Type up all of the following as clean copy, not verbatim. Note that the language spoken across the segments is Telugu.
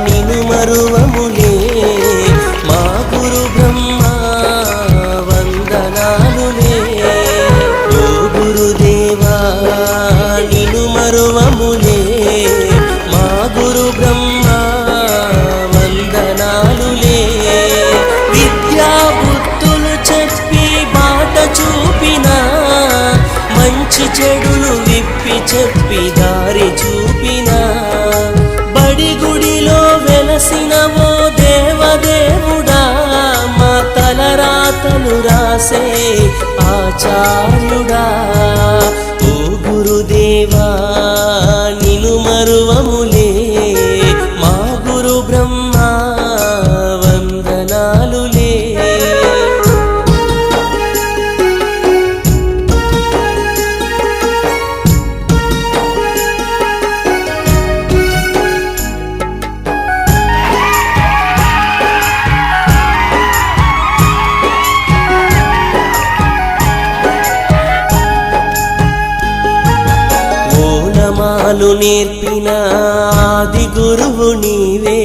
నిను మరువములే మా గురు బ్రహ్మ వందనాలులే ఓ గురుదేవా నిను మరువములే మా గురు బ్రహ్మ వందనాలులే విద్యా బుద్ధులు చెప్పి బాట చూపిన మంచి చెడులు విప్పి చెప్పి దారి చూపిన బడి గుడిలో వెలసిన ఓ దేవదేవుడా మా తలరాతలు రాసే ఆచార్యుడా ఓ గురుదేవా నిను మరువములే మా గురు బ్రహ్మ వందనాలులే ఓనమాలు నేర్పిన ఆది గురువు నీవే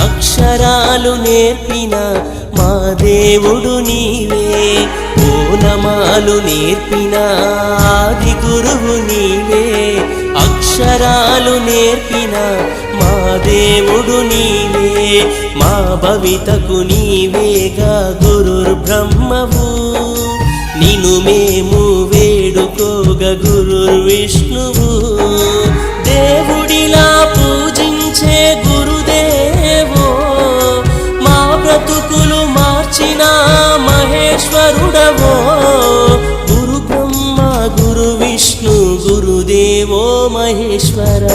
అక్షరాలు నేర్పిన మా దేవుడు నీవే ఓనమాలు నేర్పిన ఆది గురువు నీవే అక్షరాలు నేర్పిన మా దేవుడు నీవే మా భవితకు నీవేగా గురుర్ బ్రహ్మవు నిను మేము వేడుకోగ గురుర్ విష్ణువు దేవుడిలా పూజించే గురుదేవో మా బ్రతుకులు మార్చిన మహేశ్వరుడవో గురు బ్రహ్మ గురు విష్ణు గురుదేవో మహేశ్వర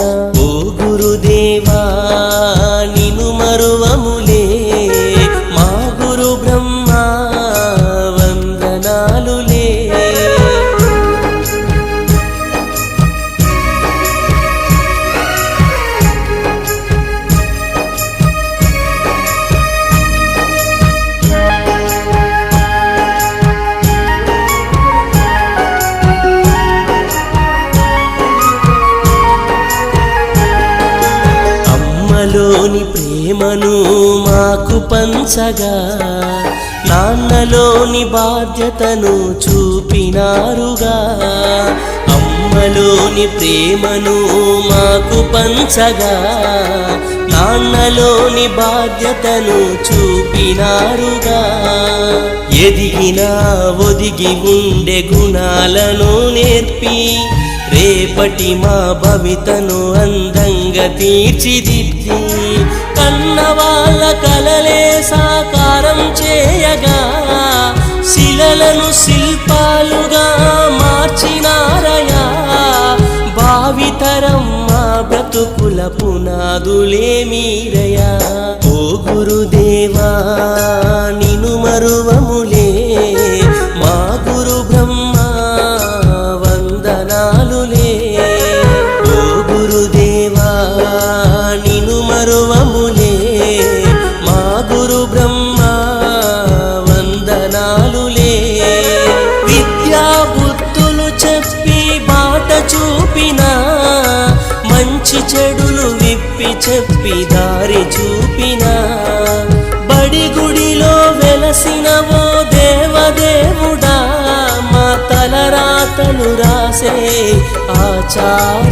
ఓ గురుదేవా నిను మరువములే మా గురు బ్రహ్మ వందనాలులే అమ్మలోని ప్రేమను మాకు పంచగా నాన్నలోని బాధ్యతను చూపినారుగా అమ్మలోని ప్రేమను మాకు పంచగా నాన్నలోని బాధ్యతను చూపినారుగా ఎదిగినా ఒదిగి ఉండే గుణాలను నేర్పి రేపటి మా భవితను అందంగా తీర్చిదిద్ది కన్నవాళ్ళ కలలే సాకారం చేయగా శిలలను శిల్పాలుగా మార్చినారయా భావితరం మా బ్రతుకుల పునాదులే మీరయా ఓ గురుదేవా నిను మరువములే మా గురు బ్రహ్మ వందనాలులే ఓ గురుదేవా నిను మరువములే మా గురు బ్రహ్మ వందనాలులే విద్యా బుద్ధులు చెప్పి బాట చూపిన మంచి చెడులు విప్పి చెప్పి దారి చూపిన బడి గుడిలో వెలసిన ఓ దేవదేవుడా మా తలరాతలు రాసే ఆచార్య